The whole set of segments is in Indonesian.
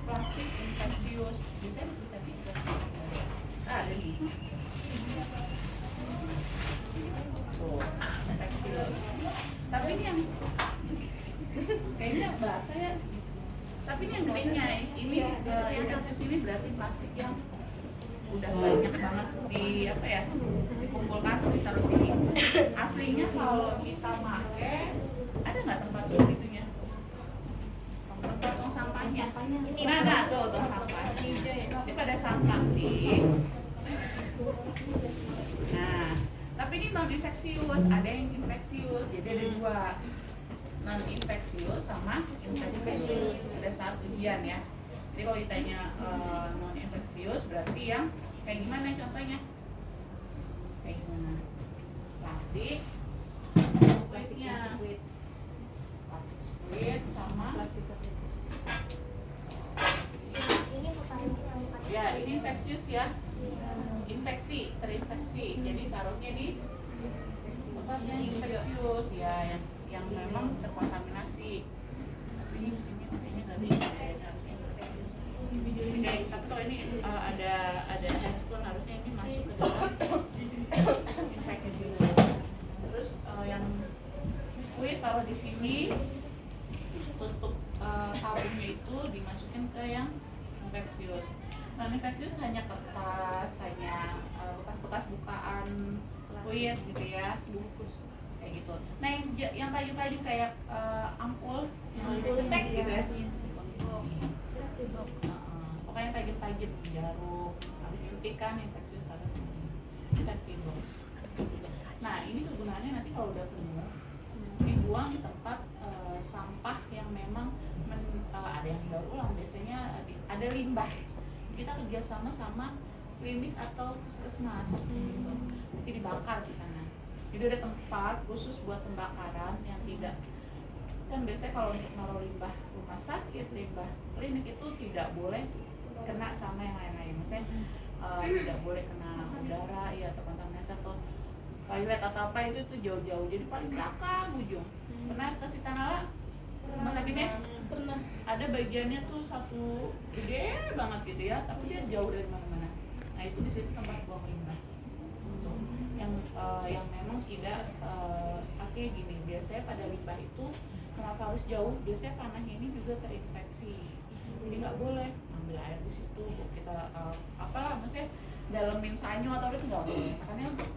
plastik infeksius. Biasanya bisa gitu. Ada nih. Tuh, infeksius. Tapi ini yang kayaknya bahasa ya. Tapi ini yang gedenya, ini infeksius ini berarti plastik yang udah banyak banget di apa ya, dikumpulkan tuh ditaruh sini. Aslinya kalau kita pakai ada nggak tempat gitunya? Tempat tong sampahnya. Nah tuh tong sampah. Ini pada saat plastik. Nah, tapi ini non infeksius, ada yang infeksius, jadi ada dua, non infeksius sama infeksius. Pada saat ujian ya. Jadi kalau ditanya non infeksius berarti yang kayak gimana contohnya? Kayak gimana? Plastik, plastiknya, plastik squid sama plastik ya ini infeksius ya, infeksi, terinfeksi. Jadi taruhnya di tempatnya infeksius ya, yang memang terkontaminasi. Tapi ini kayaknya nggak bisa ya. Oke, tapi kalau ini ada handphone harusnya ini masuk ke dalam infeksi. Terus yang kulit taruh di sini, tutup tabungnya itu dimasukin ke yang infeksius. Nah, infeksius hanya kertas, hanya bekas-bekas bukaan kulit gitu ya, bungkus kayak gitu. Nah, yang kayu-kayu kayak ampul yang cetek gitu ya. Pokoknya tajam-tajam, jarum, habis disuntikan infeksius harus safety box. Nah ini kegunaannya nanti kalau udah penuh dibuang di tempat sampah yang memang ada yang daur ulang, biasanya ada limbah. Kita kerjasama sama klinik atau puskesmas, nanti dibakar di sana. Jadi ada tempat khusus buat pembakaran yang tidak, kan biasanya kalau untuk naruh limbah rumah sakit, limbah klinik itu tidak boleh kena sama yang lain-lain. Misalnya tidak boleh kena udara ya, atau kontaminasi atau toilet atau apa itu jauh-jauh. Jadi paling belakang ujung. Pernah ke Sitanala rumah sakitnya? Pernah. Ada bagiannya tuh satu gede banget gitu ya, tapi dia jauh dari mana-mana. Nah itu di situ tempat buang limbah. Yang memang tidak pakai gini. Biasanya pada limbah itu kenapa harus jauh? Biasanya tanahnya ini juga terinfeksi. Jadi nggak boleh ambil air di situ. Kita apalah, maksudnya dalemin sanyo atau itu nggak boleh. Karena untuk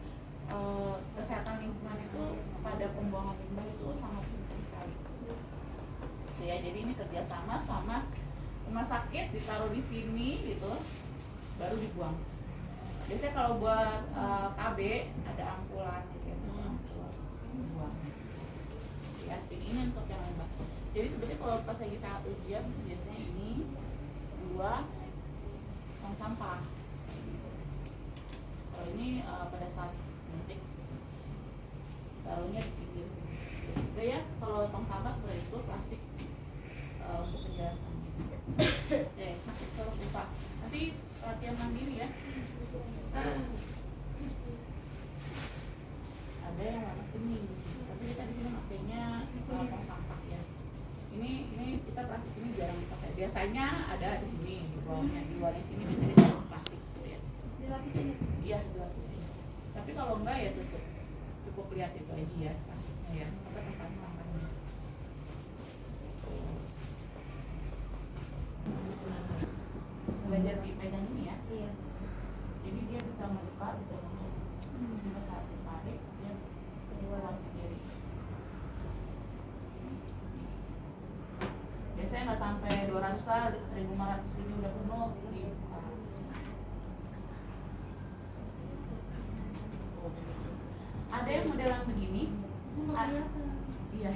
kesehatan lingkungan itu pada pembuangan limbah itu sangat penting sekali. Ya, jadi ini kerjasama sama rumah sakit, ditaruh di sini gitu, baru dibuang. Biasanya kalau buat KB ada ampulan gitu ya, dibuang. Ya, ini untuk yang limbah. Jadi sebetulnya kalau pas lagi saat ujian biasanya ini dua tong sampah. Kalau ini pada saat nanti taruhnya di pinggir. Udah ya, kalau tong sampah seperti itu plastik untuk penjelasannya. Oke, kalau lupa nanti latihan mandiri ya. Ada yang warna kuning, tapi kita di sini makainya tong sampah ya. Ini kita plastik ini jarang pakai. Biasanya ada di sini di bawahnya, di luar sini biasanya ditaruh plastik gitu ya. Dilapisin? Iya, dilapisin. Tapi kalau enggak ya cukup lihat itu aja ya plastiknya ya, apa tempat sampahnya. Belajar dipegang ini ya. Iya. Jadi dia bisa mendekat, bisa masuk. Pada saat ditarik dia keluar sendiri. Biasanya nggak sampai 200 lah, 1.500 ini udah penuh dibuka. Ada yang modelan begini. Iya.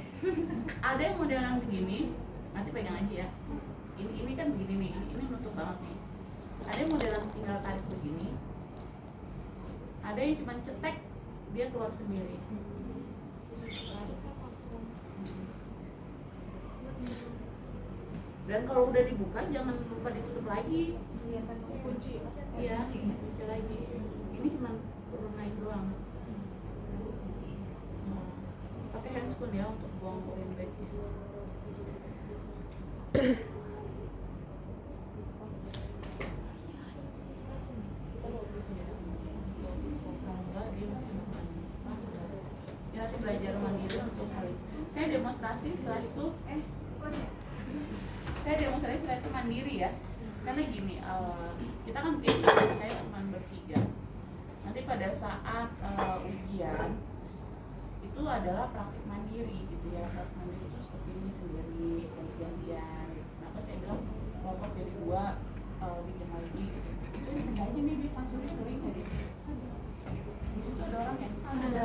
Ada yang modelan begini. Nanti pegang aja ya. Ini kan begini nih. Ini nutup banget nih. Ada yang modelan tinggal tarik begini. Ada yang cuma cetek dia keluar sendiri. Dan kalau udah dibuka jangan lupa ditutup lagi. Iya, kan kunci. Iya, kunci lagi. Ini cuma turun naik doang. Pakai handscoon ya untuk buang limbahnya. mandiri ya. Karena gini, kita kan tim, saya cuma bertiga. Nanti pada saat ujian itu adalah praktik mandiri gitu ya. Praktik mandiri itu seperti ini sendiri, ganti-gantian. Kenapa saya bilang kelompok jadi dua, bikin lagi gitu. Itu aja nih di Pasuri sering jadi. Di situ ada orang ya? Ada.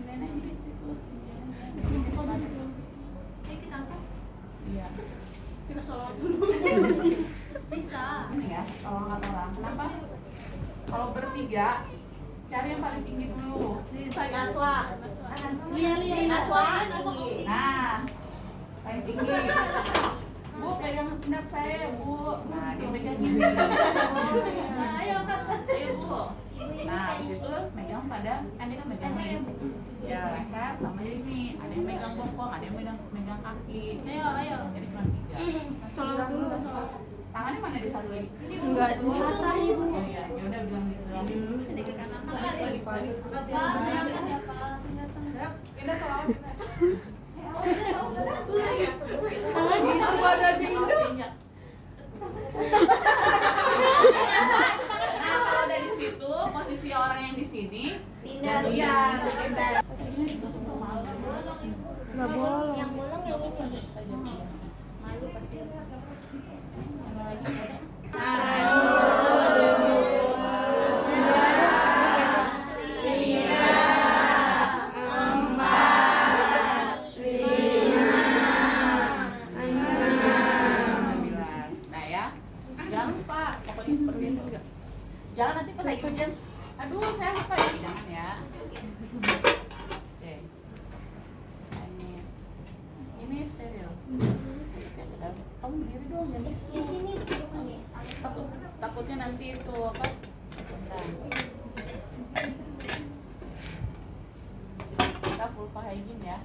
Nenek di situ. Kita angkat. Iya. Kita sholat dulu. Bisa. Ini ya, kalau nggak orang. Kenapa? Kalau bertiga, cari yang paling tinggi dulu. Naswa. Iya, Naswa. Nah, paling tinggi. Bu, pegang pundak saya, Bu. Nah, dia pegang gini. Nah, ayo angkat. Ayo, Bu. Nah, habis itu megang pada, kan dia kan megang nih. Ya, leher sama sini. Ada yang megang bokong, ada yang megang kaki. Ayo. Jadi cuma 3. Sholat dulu, sholat. Tangannya mana di satu lagi? Enggak, dua. Oh iya, ya udah bilang gitu dong. Jadi ke kanan. Balik. Pindah sholat. Tangan di badannya Indo. Nah, kalau dari situ posisi orang yang di sini Pindah. gantian. Nggak bolong. Yang bolong yang ini. Malu pasti. Yang lagi jangan nanti pas lagi ujian, aduh saya lupa ya, jangan ya. Oke, ini steril. Kamu berdiri dong, jangan Di sini takutnya nanti itu apa? Kita full hygiene ya.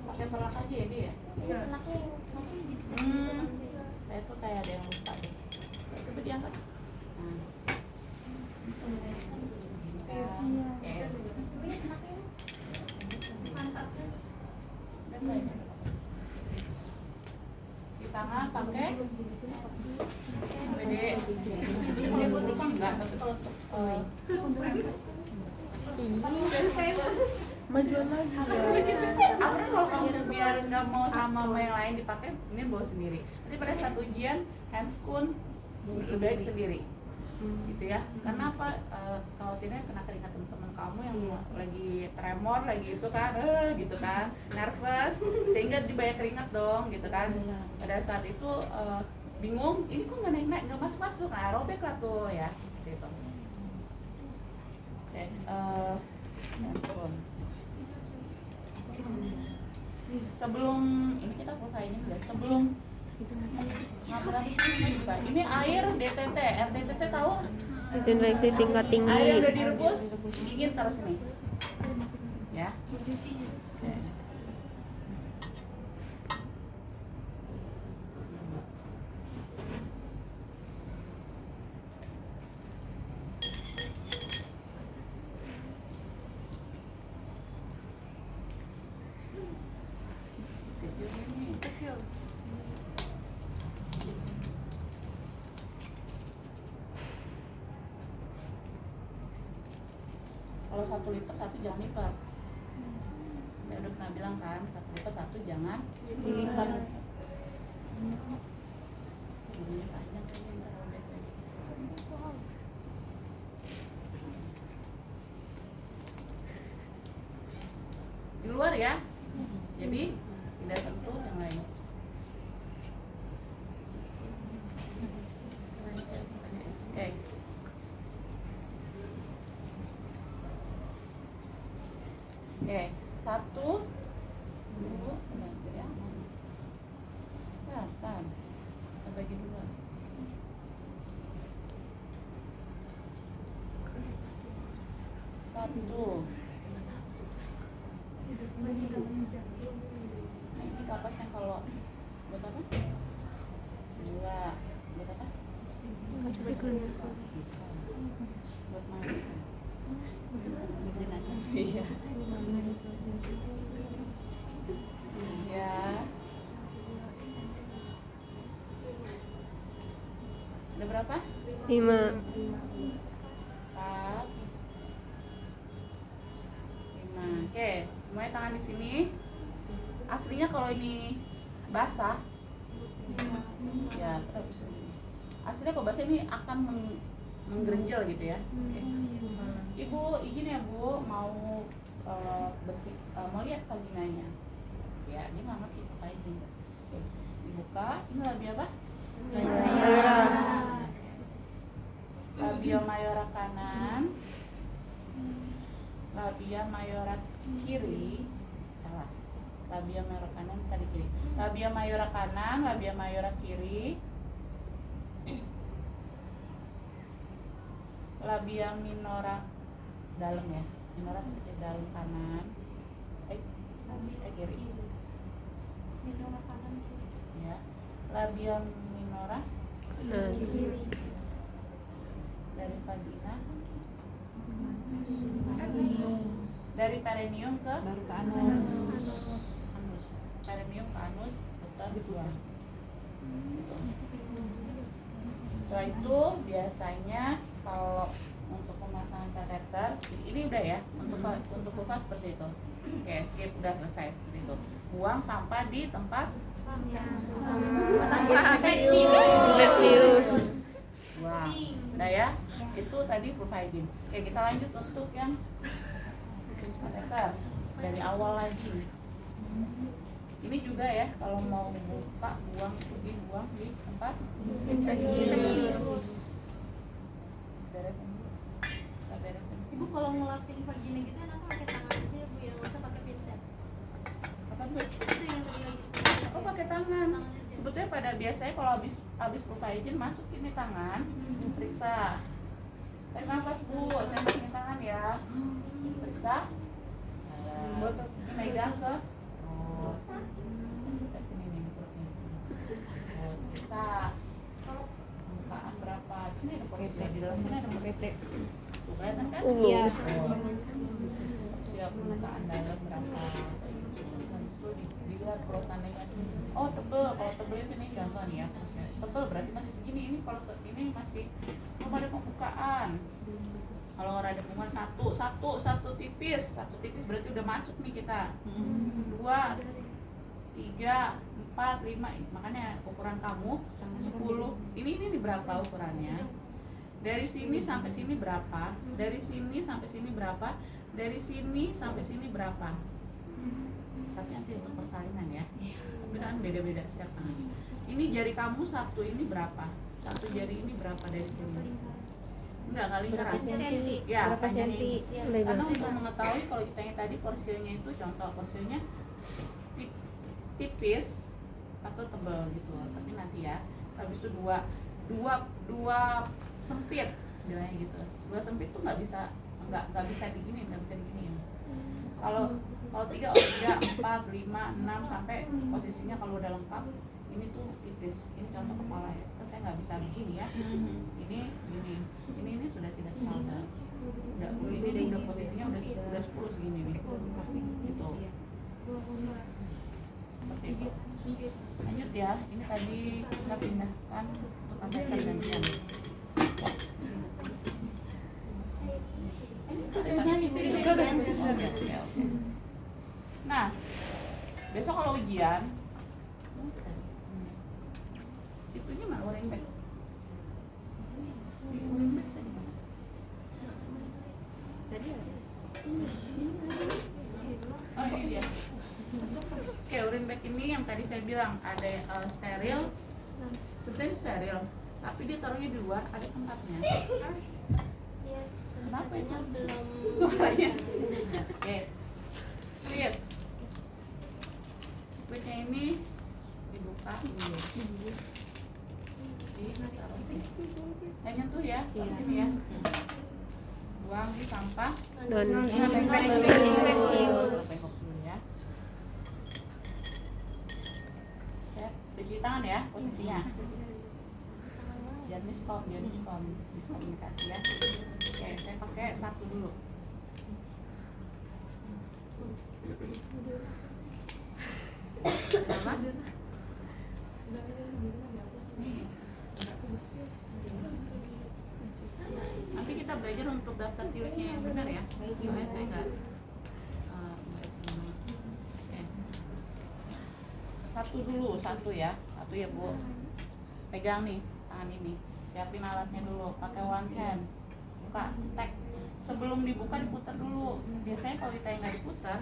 Pakai perlak aja ya dia. Saya tuh kayak ada yang lupa deh. Coba diangkat. Di tangan pakai BD. Dia putih kan enggak, tapi kalau Majuan lagi. aku kalau kamu biar nggak mau sama yang lain dipakai, ini bawa sendiri. Nanti pada saat ujian, handscoon lebih baik sendiri, gitu ya. Karena apa? Kalau tidak kena keringat teman-teman kamu yang lagi tremor, lagi itu kan, gitu kan, nervous, sehingga dibayar keringat dong, gitu kan. Pada saat itu bingung, ini kok nggak naik-naik, nggak masuk-masuk, nah robek lah tuh ya, gitu. Oke, handphone. Sebelum ini kita profilnya udah sebelum ini air DTT, RDTT tahu? Disinfeksi tingkat tinggi. Air yang udah direbus, dingin taruh sini. Ya. Oke. Kecil. Kalau 1 lipat 1 jangan lipat. Saya udah pernah bilang kan, 1 lipat 1 jangan dilipat. Jadinya panjang kayaknya ntar robek lagi. Di luar ya. Jadi tidak sentuh yang lain. Oke. Oke, 1, 2, ya. Tahan. Kita bagi 2. Satu. Nah, ini kapas yang kalau buat apa? 2. Buat apa? Buat main. Iya. Ya. berapa? 5. 4, 5. Oke, semuanya tangan di sini. Aslinya kalau ini basah, ya terus. Aslinya kalau basah ini akan menggerenjel gitu ya. Oke. Ibu, izin ya Bu, mau bersih, mau lihat vaginanya. Ya, dia nggak ngerti apa ini. Oke, dibuka. Ini labia apa? Labia mayora kanan, labia mayora kiri. Salah. Labia mayora kanan tadi kiri. Labia mayora kanan, labia mayora kiri. Labia minora dalam ya. Minora di dalam kanan. Kiri. Minora kanan kiri. Ya. Labia minora Nah, dari vagina. Dari perineum ke Baru ke anus. anus. Perineum ke anus putar dua. Setelah itu biasanya kalau untuk pemasangan kateter ini udah ya, untuk vulva seperti itu. Oke, skip, udah selesai seperti itu. Buang sampah di tempat Infeksius. buang. Udah ya, itu tadi providing. Oke, kita lanjut untuk yang kateter dari awal lagi. Ini juga ya, kalau mau buka buang di tempat infeksius. Beresin dulu. Kita beresin. Ibu kalau ngelapin vagina gitu enak pakai tangan aja ya Bu ya, nggak usah pakai pinset. Apa tuh? Itu yang tadi lagi. Oh, pakai tangan. Sebetulnya pada biasanya kalau habis providing masuk ini tangan, periksa. Tarik nafas Bu, saya masukin tangan ya. Periksa. Ini megang ke kita sini nih perutnya. Periksa. Bukaan berapa? Ini ada porsinya di dalam sini ada PT. Tuh, kelihatan kan? Iya. Siap pembukaan dalam berapa? Habis itu dilihat kalau seandainya oh tebel, kalau tebel itu nih contoh nih ya, tebel berarti masih segini. Ini kalau ini masih belum ada pembukaan. Kalau rada pembukaan satu tipis berarti udah masuk nih kita. 2, 3, 4, 5. Makanya ukuran kamu 10. Ini berapa ukurannya? Dari sini sampai sini berapa? Dari sini sampai sini berapa? Dari sini sampai sini berapa? Tapi nanti untuk persalinan ya. Tapi kan beda-beda setiap tangan. Ini jari kamu satu ini berapa? Satu jari ini berapa dari sini? Enggak, kali Berapa keras. senti? Ya, Berapa panjangnya senti? ini. Karena untuk mengetahui kalau kita yang tadi porsinya itu contoh porsinya tipis atau tebal gitu. Tapi nanti ya. Habis itu dua sempit bilangnya gitu. Dua sempit tuh nggak bisa diginiin. Kalau 3, 4, 5, 6 sampai posisinya kalau udah lengkap ini tuh tipis. Ini contoh kepala ya. Kan saya nggak bisa begini ya. Ini sudah tidak sama. Ini udah posisinya udah 10 segini nih. Gitu. Seperti itu. Lanjut ya. Ini tadi kita pindahkan untuk kateter gantian. Oke. Nah, besok kalau ujian itunya mana uring bag? Si uring bag tadi mana? Tadi ada. Oh, ini dia. Oke, uring bag ini yang tadi saya bilang ada steril. Sebetulnya steril, tapi dia taruhnya di luar, ada tempatnya. Iya. Kenapa itu? Katanya belum. Suaranya. Oke. Lihat. Splitnya ini dibuka dulu. Ditaruh sini. Jangan nyentuh ya, taruh sini ya. Buang di sampah. Non Infeksius. Dulu ya. Ya, cuci tangan ya posisinya. Jangan miskomunikasi ya. Oke, saya pakai satu dulu. Nama? Satu ya Bu. Pegang nih tangan ini, siapin alatnya dulu, pakai one hand, buka, tek. Sebelum dibuka diputar dulu. Biasanya kalau kita yang nggak diputar,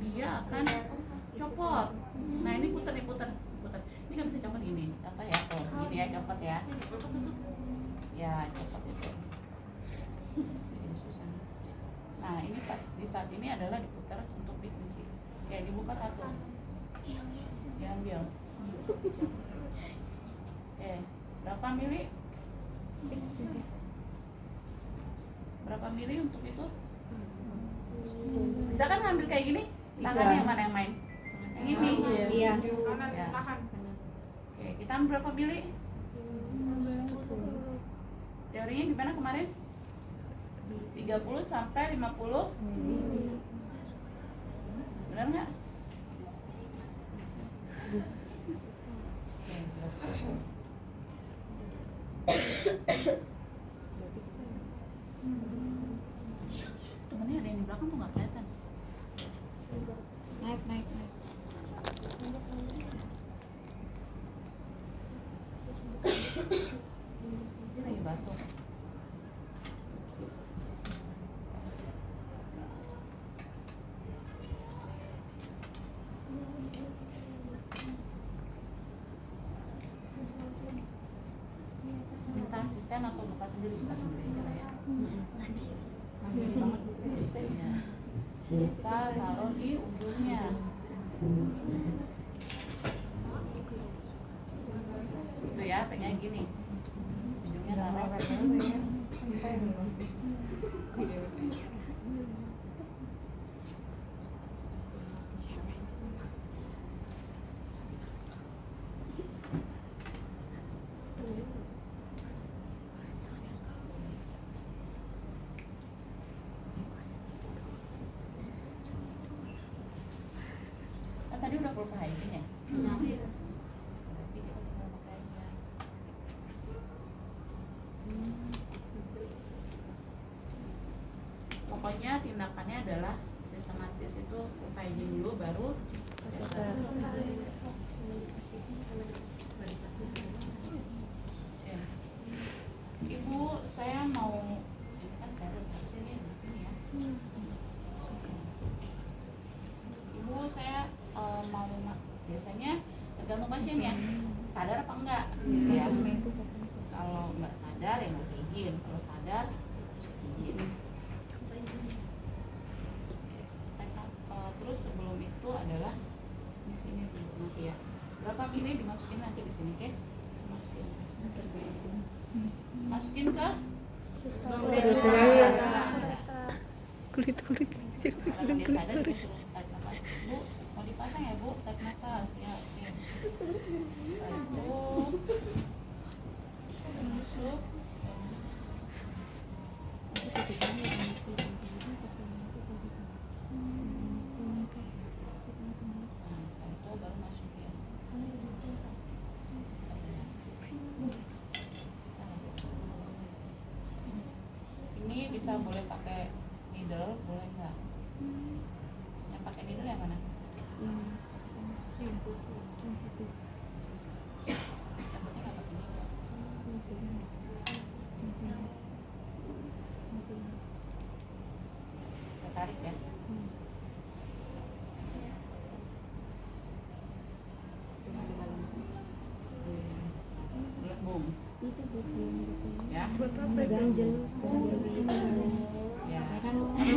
dia akan copot. Nah ini putar. Ini kan bisa copot gini, apa ya? Oh, gini ya copot ya. Ya copot itu. Nah ini pas di saat ini adalah diputar untuk dikunci. Ya dibuka satu, diambil. Berapa mili? Berapa mili untuk itu? Bisa kan ngambil kayak gini? Tangannya yang mana yang main? Yang ini? Iya. Kanan, Ya. tahan. Oke, kita ambil berapa mili? Teorinya gimana kemarin? 30 sampai 50? Benar nggak? Temennya ada yang di belakang tuh nggak kelihatan. Naik. Dia lagi batuk. Minta asisten atau buka sendiri aja lah ya. Mandiri banget asistennya. Kita taruh di ujungnya. Itu ya, pegang gini. Ujungnya taruh. Kan tadi udah perlu hygiene ya? Berarti kita tinggal pakai aja. Pokoknya tindakannya adalah sistematis itu hygiene dulu baru catheter. Oke. Ibu, saya mau ini kan saya ada di sini ya. Ibu, saya mau biasanya tergantung pasien ya, sadar apa enggak gitu ya. Kalau enggak sadar ya mau izin, kalau sadar izin. Terus sebelum itu adalah di sini dulu nanti ya. Berapa mili dimasukin nanti di sini, oke? Masukin ke Kulit. kalau dia sadar dia suruh tarik nafas. Bu, mau dipasang ya Bu, tarik nafas ya. Oke. Setelah itu masuk. Nah, setelah itu baru masukin. Ini bisa boleh pakai needle, boleh nggak? Yang pakai needle yang mana? Yang putih nggak pakai needle. Saya tarik ya. Boom. Ya. Ya.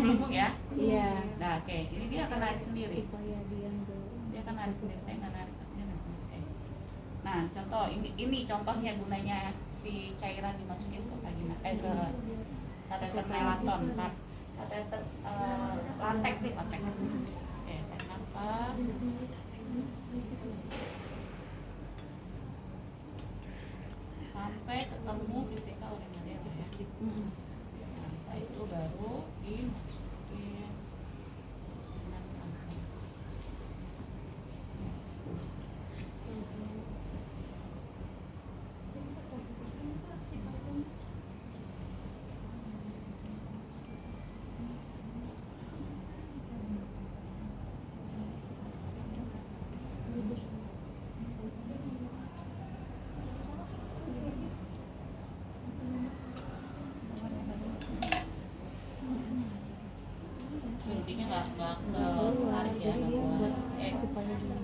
Melengkung ya. Iya. Nah, oke. Ini dia akan narik sendiri. Supaya Dia akan narik sendiri. Saya nggak narik. Dia narik sendiri. Nah, contoh ini contohnya gunanya si cairan dimasukin ke vagina, ke kateter melaton, kateter latex nih, latex. Oke, tarik nafas. Sampai ketemu fisika urinaria ya. Setelah itu baru dimasukin dengan kantong.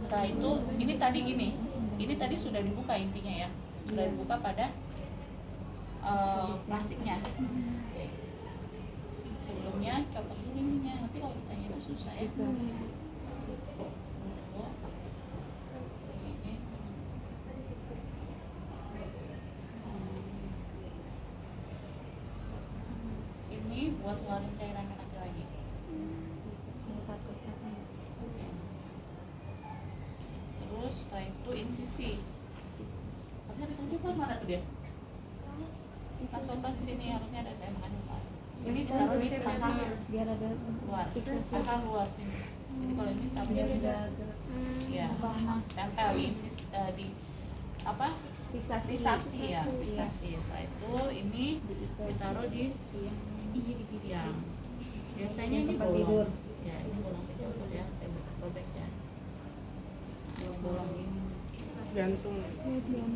Setelah itu ini tadi sudah dibuka intinya ya, sudah dibuka pada plastiknya. Oke. Sebelumnya copot dulu ininya, nanti kalau ditanya itu susah ya. Ini buat ngeluarin cairannya nanti lagi. Oke. Terus setelah itu insisi. Harusnya ditunjuk kan mana tuh dia? Kan sobat di sini harusnya ada, saya makan lupa. Ini ditaruh di paha biar ada luar, paha luar sini. Jadi kalau ini taruhnya di ya, tempel di insisi di apa? fiksasi Fiksasi ya, fiksasi. Setelah itu ini ditaruh di yang biasanya ini tempat bolong. tidur. Ya, ini bolong saya copot ya, saya robek ya. Nah, ini bolong ini. Gantung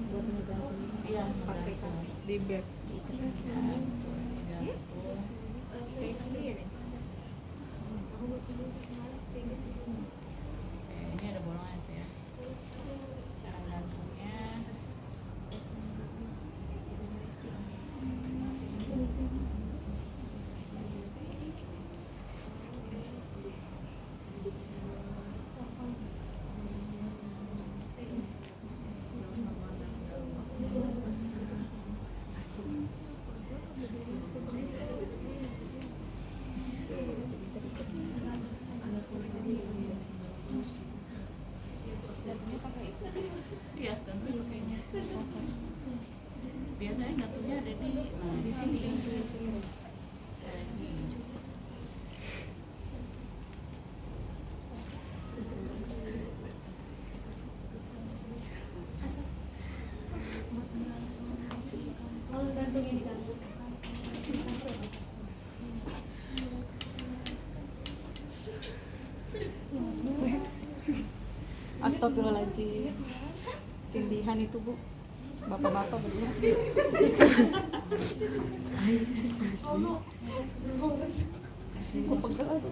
buat ngegantung Iya, pakai menggantung. kas. di bed. Ya, gantung. Oke, ini ada bolongnya tuh ya. Cara gantungnya. Iya, gantungnya pakai ini. Biasanya gantungnya ada di sini. Ada di Oh, gantung ini gantung. Astagfirullahaladzim, tindihan itu Bu, bapak-bapak berdua. Gue pegel aja.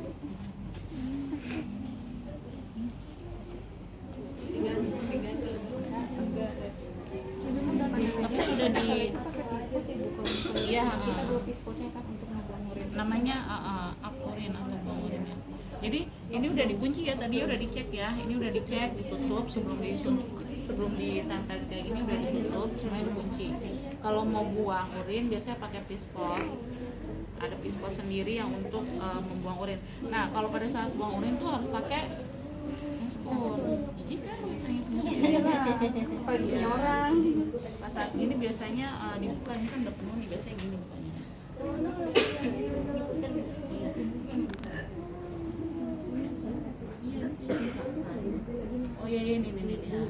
tapi sudah di iya, Kita dua pispotnya kan untuk ngebangurin. namanya apurin atau buang urinnya. Jadi ini udah dikunci ya, tadi udah dicek ya, ini udah dicek, ditutup sebelum ditempel kayak gini udah ditutup, semuanya dikunci. Kalau mau buang urin biasanya pakai pispot, ada pispot sendiri yang untuk membuang urin. Nah kalau pada saat buang urin tuh harus pakai spoon. Jadi kan ditanya punya sendiri. Punya orang. Pas saat ini biasanya dibuka, ini kan udah penuh nih, biasanya gini bukanya. Oh iya ini ya.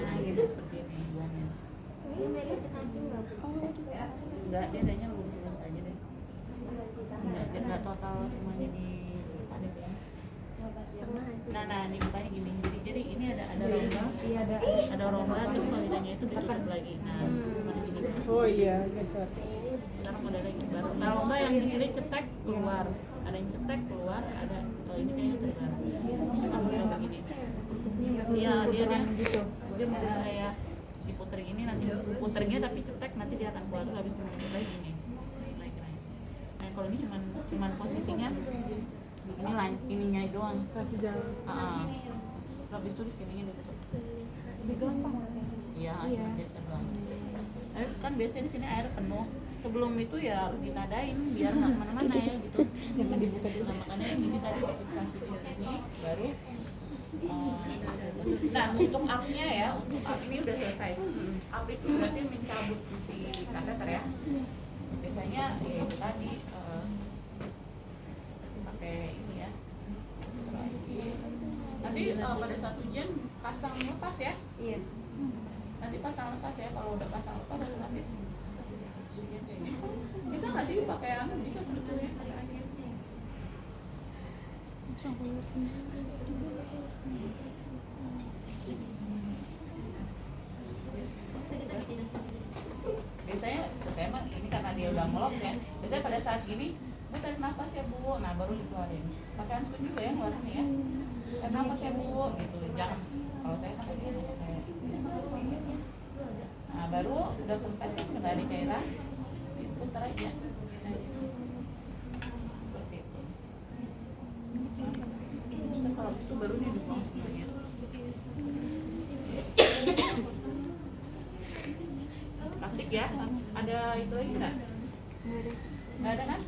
Nah ini seperti ini buangnya. Ini mereka ke samping nggak Bu? Enggak, dia adanya lurus aja deh. Enggak total semuanya di ada ya. Nah ini bukanya gini. Jadi ini ada rongga. Iya Ada rongga terus kalau ditanya itu ditutup lagi. Nah, bukanya gini kan. Oh iya, geser. Sekarang ada lagi baru. Nah, rongga yang di sini cetek keluar. Ada yang cetek keluar, ada ini kayaknya terbaru. Kamu coba begini. Iya, dia mau kayak diputer gini, nanti puternya tapi cetek, nanti dia akan keluar. Terus habis itu lanjut lagi gini. Naik. Nah, kalau ini cuman posisinya ini ininya doang. Kasih jalan. Terus habis itu di sininya ditutup. lebih gampang. Iya, cuma biasa doang. Kan biasanya di sini air penuh. Sebelum itu ya harus ditadain biar nggak kemana-mana ya gitu. Jangan dibuka dulu. Nah, makanya ini tadi difiksasi di sini, baru. Nah untuk up-nya ya, untuk up ini udah selesai. Up itu berarti mencabut si kateter ya. Biasanya ya itu tadi pakai ini ya. Nanti pada saat ujian pasang lepas ya. Iya. Nanti pasang lepas ya, kalau udah pasang lepas otomatis bisa nggak sih dipakai anu? Bisa sebetulnya pakai AGS-nya. Biasanya saya mah ini karena dia udah ngelos ya. Biasanya pada saat gini, Bu tarik nafas ya Bu, nah baru dikeluarin. Pakai handphone juga ya ngeluarin ya. kenapa saya bu gitu, jangan, kalau saya kan kayak nah baru udah kempes kan udah nggak ada cairan diputar aja seperti itu. Terus kalau habis itu baru didukung semuanya. Praktik ya, ada itu lagi nggak? Nggak ada kan?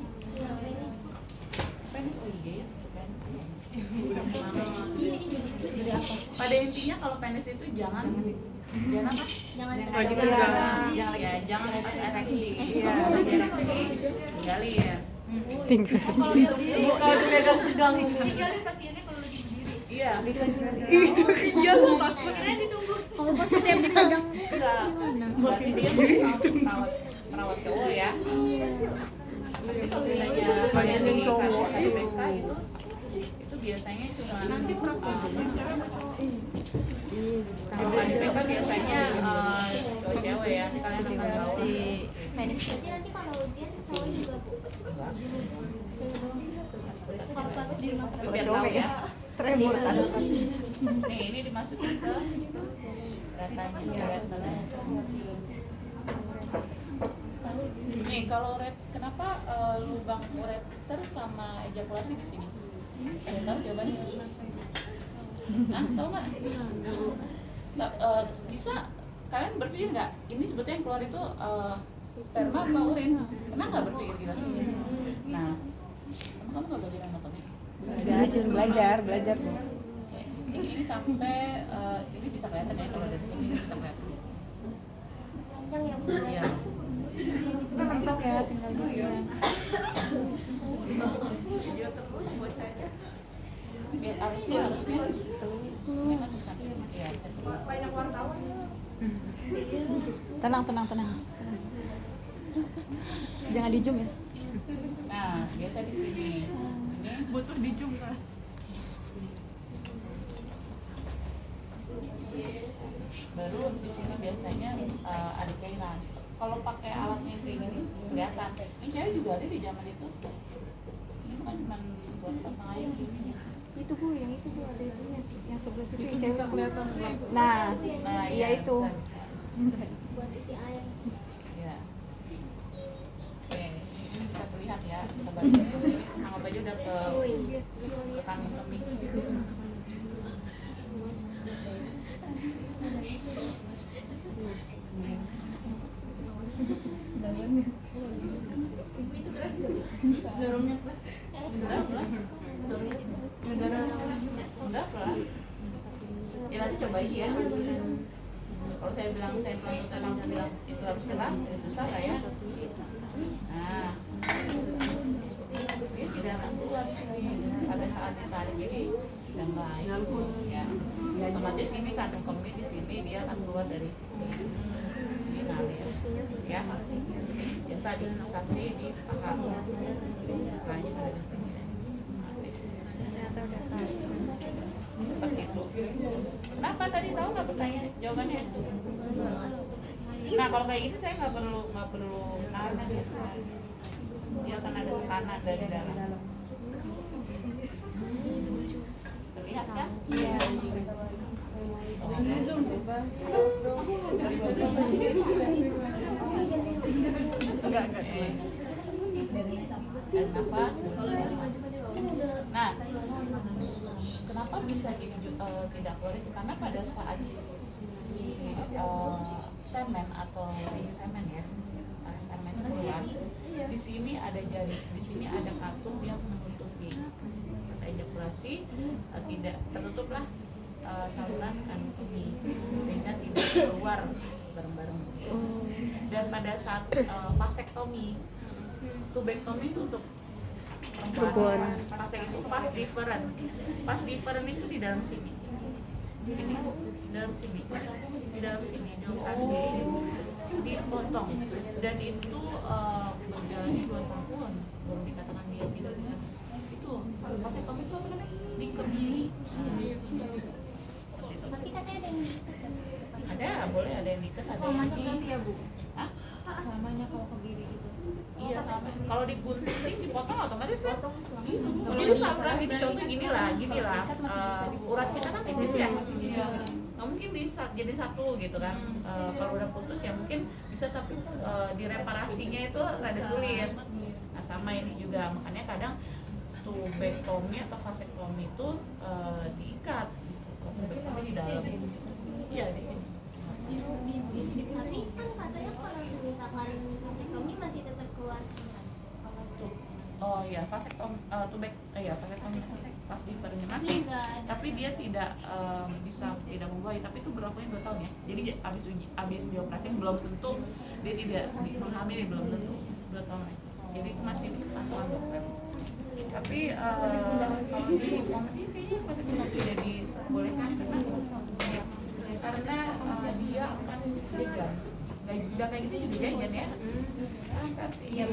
Penis, oh iya ya, penis. Jadi apa? Pada intinya kalau penis itu jangan apa? Jangan Lagi terlalu tegang. Jangan pas ereksi. Kalau lagi ereksi, tinggalin. kalau dia Kalau tegang tinggalin pasiennya kalau lagi berdiri. Iya. iya lu takut. Kira ditunggu. Kalau pasiennya pegang Enggak. Berarti dia merawat cowok ya. Tapi kalau misalnya Banyakin cowok. KBK itu biasanya cuma kalau KBK biasanya cowok cewek ya. Kalian akan tahu. Berarti nanti kalau ujian cowok juga bu. Kalau pas di rumah Tapi biar tahu ya. Tremor tanda Nih, ini dimasukin ke ratanya. Nih, kalau red, kenapa lubang ureter sama ejakulasi di sini? Ada yang tahu jawabannya? Hah, tahu nggak? Bisa kalian berpikir nggak? Ini sebetulnya yang keluar itu sperma apa urin? Pernah nggak berpikir gitu? Nah, kamu nggak belajar anatomi? belajar Bu. Ini sampai ini bisa kelihatan ya kalau dari sini bisa kelihatan. panjang ya bu. Iya. Mentok ya tinggal dia. Biar harusnya ini masih sampai ya. Tenang. Jangan di zoom ya. Nah, biasa di sini. Ini butuh dijum kan. baru di sini biasanya ada cairan. Kalau pakai alatnya yang kayak gini kelihatan. Ini cewek juga ada di zaman itu. Ini bukan cuma buat pasang air gini. Itu Bu, yang itu Bu ada itunya. Yang sebelah situ Itu yang bisa cewek. kelihatan. Nah, Nah, iya itu. bisa. Buat isi air. Ya. Oke, ini bisa terlihat ya. Kita balik ke sini. Anggap aja udah ke kandung kemih. Enggak lah. Ya nanti coba aja ya. Kalau saya bilang kamu bilang itu harus keras, ya susah lah ya. Nah, dia tidak akan keluar di sini pada saat ditarik ini dan baik. Ya, otomatis ini kandung kemih di sini dia akan keluar dari ini ngalir. Ya, biasa difiksasi di paha. Makanya pada di sini. Seperti itu. Kenapa tadi tahu nggak pertanyaan jawabannya? Nah kalau kayak gini saya nggak perlu nahan ya. Dia akan ada tekanan dari dalam. Terlihat kan? Iya. Zoom sih Bang. Enggak. Dan nafas. Nah, kenapa bisa tidak keluar itu? Karena pada saat si semen atau semen ya, sperma itu keluar, di sini ada jari, di sini ada katup yang menutupi. Pas ejakulasi tidak tertutuplah saluran kandung kemih sehingga tidak keluar bareng-bareng. Dan pada saat vasektomi, tubektomi itu untuk perempuan. Vasektomi itu pas different itu di dalam sini. Ini dalam sini, di dalam sini dioperasi, dipotong, dan itu berjalannya 2 tahun baru dikatakan dia tidak bisa. Itu vasektomi itu apa namanya? Dikebiri. Berarti katanya ada yang Ada, boleh ada yang diikat, ada yang Selamanya berarti ya Bu? Hah? Selamanya kalau ke kiri gitu. Iya, kalau digunting dipotong otomatis ya. Jadi sama gini contoh gini lah urat kita kan tipis ya. Nggak mungkin bisa jadi satu gitu kan. Kalau udah putus ya mungkin bisa, tapi direparasinya itu rada sulit. Nah sama ini juga, makanya kadang tubektomi atau vasektomi itu diikat gitu. Tubektomi di dalam. Iya di sini. Tapi kan katanya kalau misalkan vasektomi masih tetap keluar cairan. Kalau Tuh. Oh iya, vasektomi vasektomi pas divernya Tapi masih, nggak ada tapi dia tidak bisa tidak membuahi, tapi itu berlakunya 2 tahun ya. Jadi abis dioperasi belum tentu dia tidak menghamili, belum tentu 2 tahun ya. Jadi masih pantauan dokter. Tapi kalau di Muhammadiyah kayaknya vasektomi tidak dibolehkan karena dia akan jajan. Nggak kayak gitu juga jajan ya. Iya,